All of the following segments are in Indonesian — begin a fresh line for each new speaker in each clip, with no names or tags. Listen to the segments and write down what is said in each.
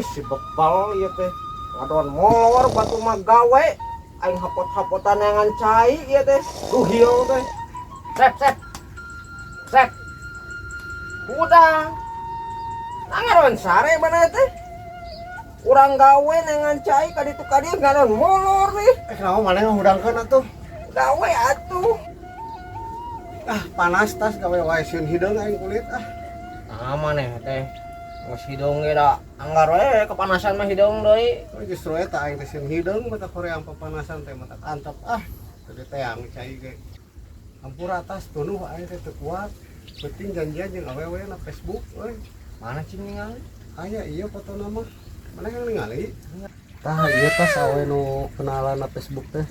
si bebal ieu teh. Ngadon molor batu mah gawe. Aing hapot-hapotan yang cai ieu teh. Duhieu teh. Sep. Udah. Nangaron sare mana teh? Urang gawe nengan cai ka ditu ka dieu ngadon molor nih.
Kenapa mana ngudangkeun atuh?
Gawe atuh.
Panas tas gawe wae sieun hideung aing kulit
Maneh teh. Geus hidung ge da anggar we kepanasan mah hidung deui.
Justru eta aing teh sieun hideung mata korea papanasan teh mata antep teu teang cai ge. Hampura atas tunuh aing teh teu kuat. Penting janjian jeung awewe na Facebook euy.
Mana cing ningali?
Aya iya foto nama. Mana yang ningali? Tah ieu tas awewe nu kenalan na Facebook teh.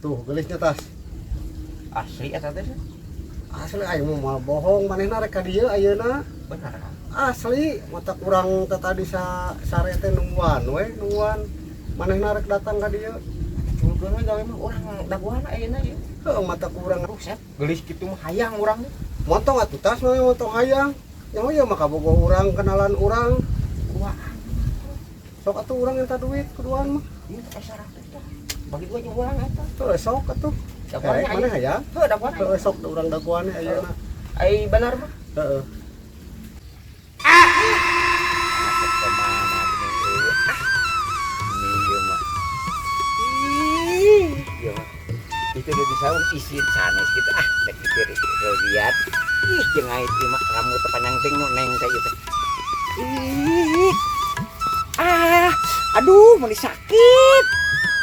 Tuh gelisnya tas.
Asli eta teh.
Asli aing mah bohong manehna rek ka dieu ayeuna.
Bener kan?
Asli mata kurang tadi sare teh nungguan manehna rek datang ka dieu.
Culkeun gawe mah urang daguan ayeuna ieu.
Heuh mata kurang
Buset, geulis kitu mah hayang urang.
motong atuh tas mah motong hayang. Nyaho ieu mah kabogo urang kenalan urang.
Kuaan.
Sok atuh urang minta duit kuduan mah.
Ieu teh syarat eta. Bagi dua jeung urang eta.
Tuh sok atuh.
Daguan
Mana hayang?
Heuh daguan.
Tuh sok urang daguan ayeuna.
Ai bener mah.
Heeh.
Masuk ke mana gini ieu? Ini ieu mah. Ieu mah. Itu dia bisa isi sanes gitu dek dipiri lihat. Jeung ait ieu mah rambut teh panjang ting nu neng teh ieu teh. Aduh, mau sakit.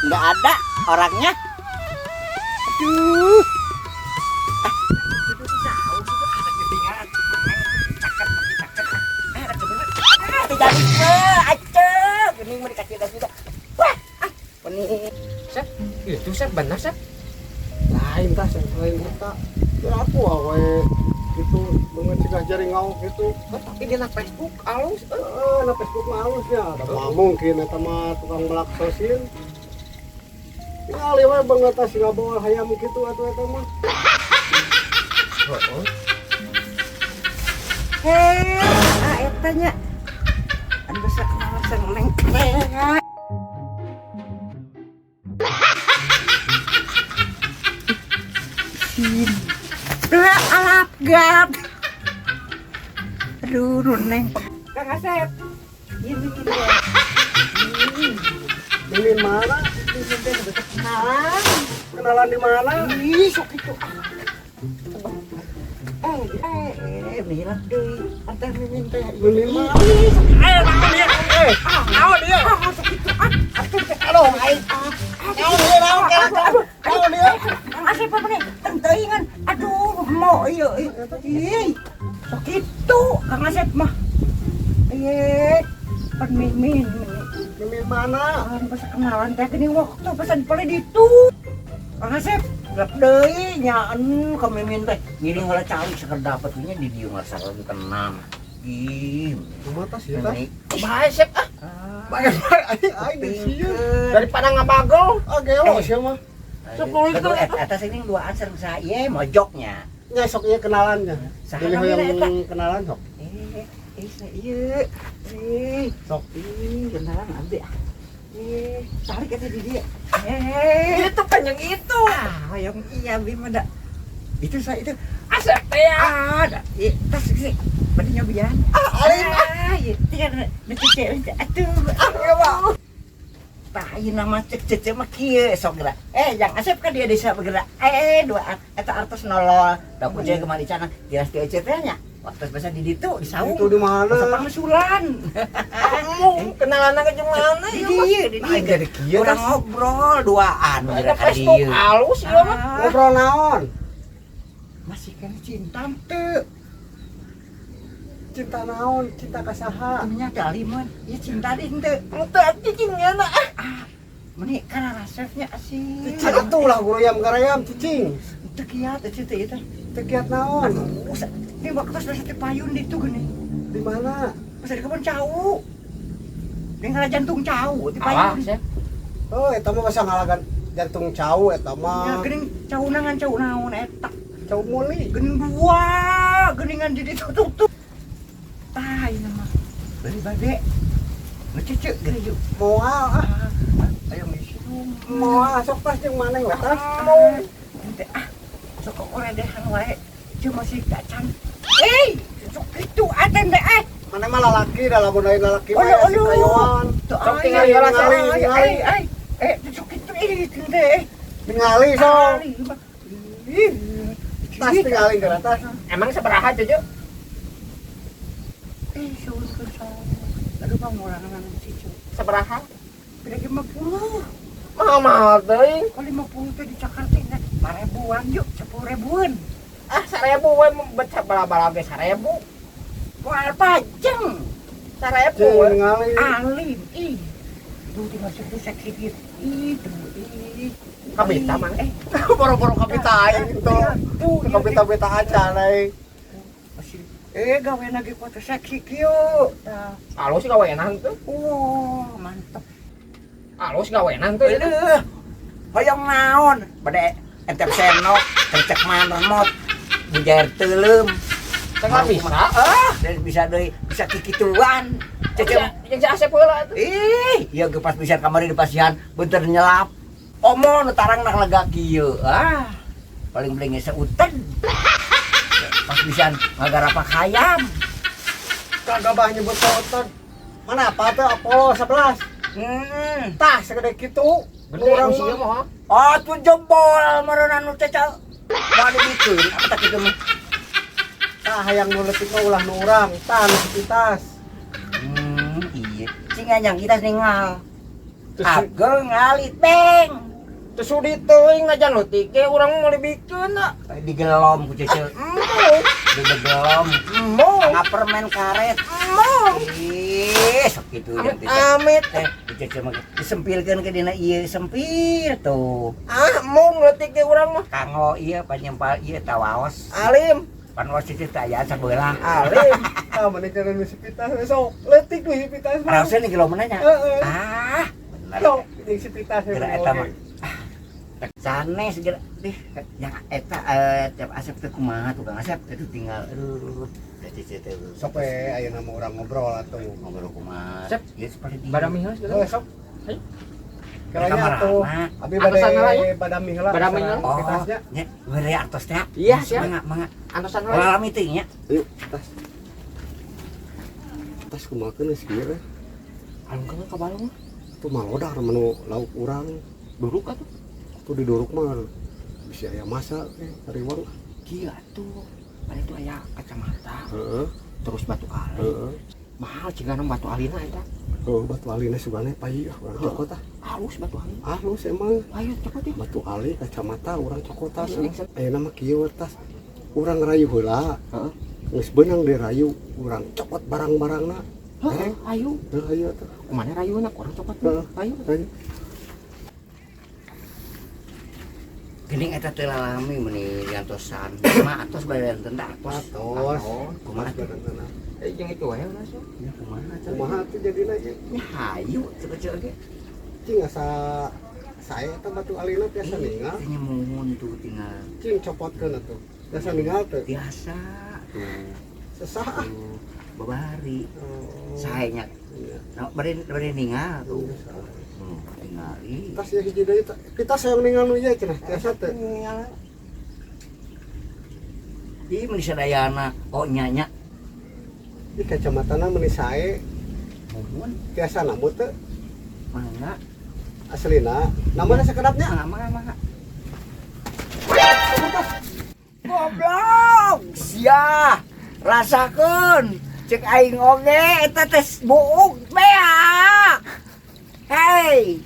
Enggak ada orangnya. Aduh. Itu jauh gitu ada ketinggalan. Cakep. Tidak bisa, aceh. Gening mau dikasih juga. Wah, bening. Sep, itu Sep benar Sep.
Lain tas lain eta. Ya aku awe gitu banget cegah jaring ngau gitu.
Tapi di Facebook halus.
Na Facebook mah halusnya. Da mungkin eta mah tukang melaksosin. Tinggal we banget tas ngabawa hayam kitu atuh eta mah.
Heeh.
Eta nya anu bisa kenal sang neng. Alap gap. Aduh, neng. Kang Asep. Ieu bikin ya.
Mimin mana?
Kenalan.
Kenalan di mana?
Ih, sok itu. Bilang deui. Antar mimin teh.
Mimin mana?
Naon dia?
Sok itu.
Aduh, ai. Naon dia?
Kang Asep apa nih? Teuingan. Aduh, mau ieu. Ih. Sok itu Kang Asep mah. Pan mimin.
Mimin mana?
Pas kenalan teh gini waktu pesan pale ditu. Kang Asep, gelap deui nyaan ka mimin teh. Ngiring heula cali saker dapetnya di dieu mah sareng tenang. Ih,
Kumaha tas ieu tas?
Bae Sep
Bae ai di sieu.
daripada ngabagel.
Gelo sia mah.
Sok nulis tuh eta.
atas ini duaan sareng sa ieu mojoknya.
Nya sok ieu kenalannya.
Saha
Pilih
namina eta?
yang kenalan sok.
Sa ieu.
Sok.
Kenalan abdi. Tarik eta di dia.
Itu kan yang itu.
Yang iya bimada. Itu sa itu.
Asep teh ya.
Ada. Tas sih. Pada nyobian. Iya. Tinggal ngecek. Aduh. Tah ieu nama cek mah kieu sok gerak. Yang Asep kan dia desa bergerak. Duaan eta artos nolol. Da kucing kemari cenah tiras teu teh nya. Waktu bahasa di ditu di saung.
Itu di mana?
Masa pangsulan.
Kamu kenalan ke mana
Di
ya?
dia.
Jadi kieu
Orang
tas.
ngobrol duaan.
Ada Facebook halus ya mah.
Ngobrol naon?
Masih kan cinta teu.
Cinta naon? Cinta ka saha?
Nya daliman. Ya cinta di teu.
Teu cicingnya na.
Meni kana rasanya asih.
Cicing atuh lah gurayam garayam cicing.
Teu kieu teh cerita itu.
Teu kiat naon?
Ini waktu pas sate payun di tu gini.
Di mana?
Pas di kebun cau. Di ngalah jantung cau di
Alah,
payun.
Sep.
Oh, eta mah basa ngalagan jantung cau eta
Ya
mah.
geuning cau naon eta.
Cau muli.
Geuning dua, geuningan di ditu tutup. Tah ieu mah. Bari bade. cecek gitu yuk.
Moal ah.
Ayo misium.
Moal sok tas jeung maneh we tas.
Ente sok oredehan wae. Cuma si kacan. Sok itu aten deh
Mana mah lalaki da lamun aya lalaki mah
Aduh,
si
aduh.
kayuan.
Sok
tinggal yola sana.
Sok itu itu deh.
Ningali sok.
Ih,
Tas tinggalin ke atas.
Emang sabaraha Cucu?
suun ke aduh bang murah dengan cicu.
Sabaraha?
Beda 50.
Mahal teuing.
Kalau 50 teh di Jakarta kan 1000-an yuk, 10.000-an.
Ah 1000 we bet sabaraha ge 1000.
Moal pajeng.
1000
Jeung
we.
ningali.
Alim, ih. Duh dimasuk tuh sakit. Itu,
Kabita mah.
Boro-boro kapita aing gitu.
Tuh,
Kapita-kapita acan aing.
gawe lagi foto seksi kieu.
Alus gawenan teh.
Mantep.
Alus gawenan teh.
Aduh. Hoyong naon? Bade entep senok, kencek manremot. Bujair teuleum.
Tengah bisa.
Dan bisa deui, bisa kikituan. Cecep.
Jeung si Asep heula tuh.
Ieu ge pas bisa kamari di pasihan beunter nyelap. Omong tarang nak lega kieu. Paling beli seuteun. Pas bisa ngagarapak hayam.
Kagak bah nyebut otot. Mana apa tuh Apollo 11. Tah segede kitu.
Gede
Urang
nu sieu
mah.
mah.
Tuh jempol meureunna nu cecak. Bade bikin apa tak kitu mah.
Tah hayang nu leutik mah ulah nu urang. Tah nu sepitas.
Iya. Sing anyang kita ningal.
Terus
Ageng ngalit beng.
terus di teuing ngajan leutik ge urang mau dibikeun na.
Digelom ku cecek. Digelom. Tengah permen karet. Sok kitu yang
Amit.
cecek mah disempilkeun ke dina ieu sempil tuh.
Mung leutik ge urang mah.
Kanggo ieu panyempal ieu tawaos.
Alim.
Pan waos cecek teh aya sabeulah.
Alim.
Tah mana cara nu sepitas sok leutik nu sepitas mah.
Rausnya nih gelomen aja. Bener.
Sok jeung sepitas.
Kira eta mah. Sanes geura deh yang eta tiap Asep teh kumaha tukang Asep itu tinggal aduh cecek teh
Sok we ayeuna mah urang ngobrol atuh.
ngobrol kumaha.
Sep.
Ieu seperti
Badami heula
Oh, sok.
Hai.
Kayaknya atuh. Abi
Atosan heula
bade
nya?
badami heula.
Badami heula?
Sepitasnya.
nya beure artos teh.
Iya, siap.
Mangga.
Anosan we.
Malam meeting nya.
Yuk, tas. Tas kumakeun geus kieu we.
Anu kan ka balung.
Tuh malodah menu lauk urang.
Duruk atuh.
Tuh diduruk mah bisa aya masak hariwang.
Kieu atuh. Bari itu aya kacamata,
Heeh.
terus batu kali.
Heeh.
Mahal cigana batu alina eta.
Oh, batu alina sugane paih urang cokot ah.
Halus batu alina.
Halus emang.
Ayo cepet ya.
Batu ali kacamata urang cokot tas.
Iya.
Ayeuna mah kieu we, tas. Urang rayu heula.
Heeh.
Geus beunang dirayu urang cokot barang-barangna.
Heeh, ayo.
Ayo tuh.
Kumana rayuna kurang copot.
Heeh.
Ayo.
Ayo.
Geuning eta teh lalami meuni gantosan. Mah atos bayaran teh atos.
Patos.
Kumaha tuh?
Jeung itu wae ulah so.
Ya kumaha teh?
Kumaha tuh jadina ge?
Nya hayu cepet-cepet ge.
Cing asa saya eta batu alina biasa ningal.
Tanya muhun tuh tinggal
Cing copotkeun atuh. Biasa ningal teh.
biasa tuh
Sesah ah.
tuh babari
Oh.
sahanya
Iya.
nah, bari ningal tuh tinggal
Tas ya hiji deui tah. Kita sayang ningal nu ieu cenah biasa teh.
ih mun sadayana oh nyanya
Di kacamatana meuni sae
muhun
biasa namu teh
mangga
aslina. Namanya sakedapnya.
mangga goblok sia rasakeun cek aing oge eta teh buuk bea hey